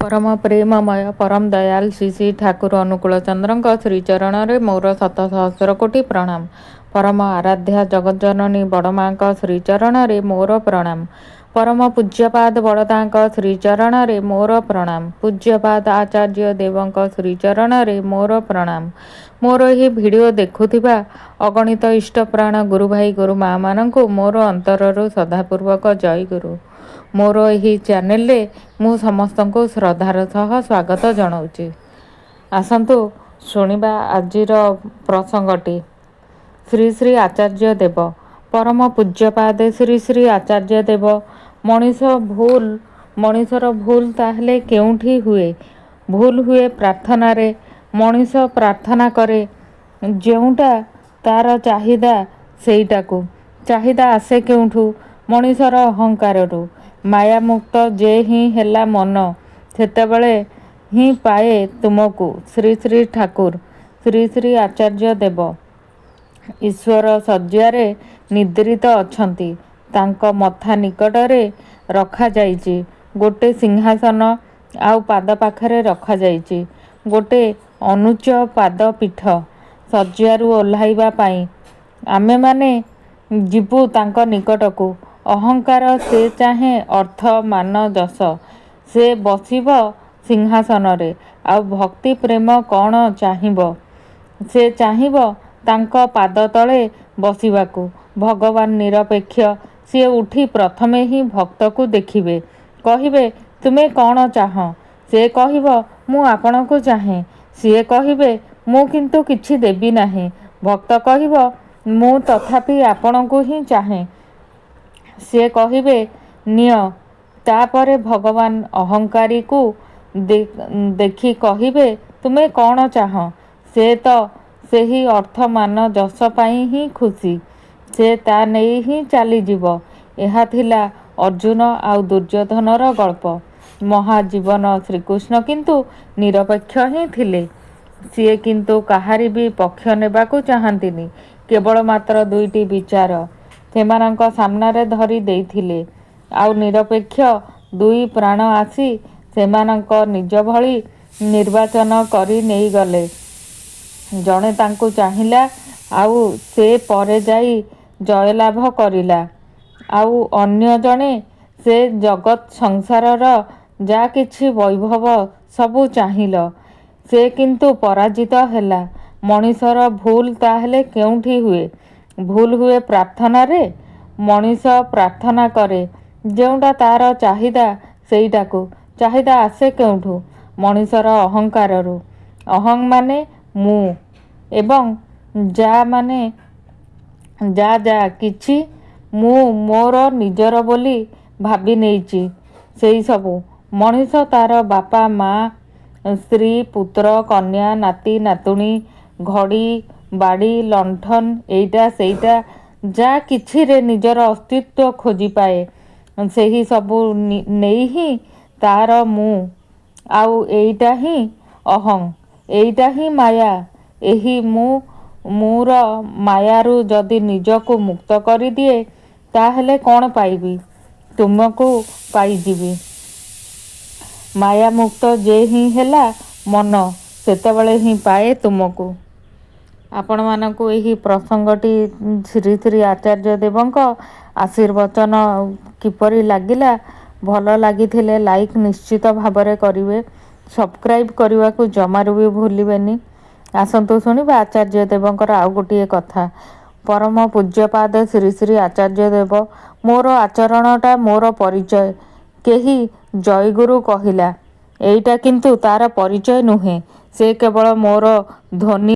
परम प्रेममय परम दयाल श्री श्री ठाकुर अनुकूल चंद्र श्रीचरण मोर शत सहस्र कोटि प्रणाम। परम आराध्या जगज्जननी बड़मा श्रीचरण मोर प्रणाम। परम पूज्यपाद बड़दा श्रीचरण मोर प्रणाम। पूज्यपाद आचार्य देव श्रीचरण मोर प्रणाम। मोर यही भिडियो देखुथिबा अगणित इष्ट प्राण गुरु भाई गुरु माँ मानू मोर अंतररू सदापूर्वक जय गुरु। मोर यही चैनल रे मु समस्त को श्रद्धार सह स्वागत जनाऊँगी। आसतु शुणिबा आजिर प्रसंगटी। श्री श्री आचार्य देव परम पूज्यपाद श्री श्री आचार्य देव मनीषर भूल ताहले केउठी हुए? भूल हुए प्रार्थना रे। मनीष प्रार्थना करे जेउटा तार चाहिदा सेईटाकू। चाहिदा आसे केउठू? मनीषर अहंकाररू। माया मुक्त जे ही हेला मन सेतेबेले ही पाए तुमको। श्री श्री ठाकुर श्री श्री आचार्य देव ईश्वर शଯ୍ୟାରେ निद्रित अछंती। तांको मथा निकटरे रखा जाइछि गोटे सिंहासन। आउ पाद पाखरे रखा जाइछि गोटे अनुच्च पाद पीठ। शଯ୍ୟାରୁ ओह्लाइबा पाई आमे माने जीवु तांको निकटकू। अहंकार से चाहे अर्थ मान जस से बसिब सिंहासन रे। आउ भक्ति प्रेम कौन चाहिब? से चाहिब तांको पाद तले बसिबाकू। भगवान निरपेक्ष सी उठी प्रथमे ही भक्त को देखिबे। कहिबे तुमे कौन चाह? से कहिब मु आपण को चाहे। सी कहिबे मु किंतु किछि देबी नाही। भक्त कहिब मु तथापि आपण को ही चाहे। से कहिबे निय। तापरे भगवान अहंकारी को देखि कहिबे तुमे कौन चाह? से तो सेही अर्थ मान जस पाई ही खुशी। से ता नेई ही चली जीव। एहा थिला अर्जुन आउ दुर्योधनर गल्प। महाजीवन श्रीकृष्ण किंतु निरपेक्ष ही थिले। सीए किंतु काहारी भी पक्ष नेबाकू चाहंतिनी। केवल मात्र दुईटी विचार सेमानंक सामनारे धरी देइथिले। आउ निरपेक्ष दुई प्राण आसी सेमानंक निज भଳି निर्वाचन करी नेई गले। जणे तांकू चाहिला आउ से परे जाई जयलाभ करिला। आउ अन्य जणे से जगत संसारर जा किछि वैभव सबु चाहिल। से किंतु पराजित हेला। मनीषर भूल ताहले केउठी हुए? भूल हुए प्रार्थना रे। मनीष प्रार्थना करे जेउटा तार चाहिदा सेईटाकू। चाहिदा आसे केउठू? मनीषर अहंकाररू। अहं माने मु एवं जा माने जा किछि मु मोर निजर बोली भाबी नेइछि सेई सबू। मनीष तार बापा माँ स्त्री पुत्र कन्या नाती नातुणी घड़ी बाड़ी लंठन एइटा सेइटा जा किछि रे निजर अस्तित्व खोजी पाए सेही सबू नेई ही तार मु। आउ एइटा ही अहं। एइटा ही माया। एही मुर मायारू जदि निजको मुक्त करी दिए ताहले कौन पाइबी? तुमको पाइजिबी। माया मुक्त जे ही हेला मन सेतेबेले ही पाए तुमको। आपण मानकू यही प्रसंगटी श्री श्री आचार्य देवंक आशीर्वचन किपरि लागिला? भल लागिथिले लाइक निश्चित भावरे करिवे। सब्सक्राइब करने को जमारू भी भूलिबेनी। आसंतु शुणिबा आचार्य देवंकर आउ गोटिए कथा। परम पूज्यपाद श्री श्री आचार्य देव मोर आचरणटा मोर परिचय। केही जयगुरु कहिला एइटा किंतु तार परिचय नुहे। से केवल मोर ध्वनि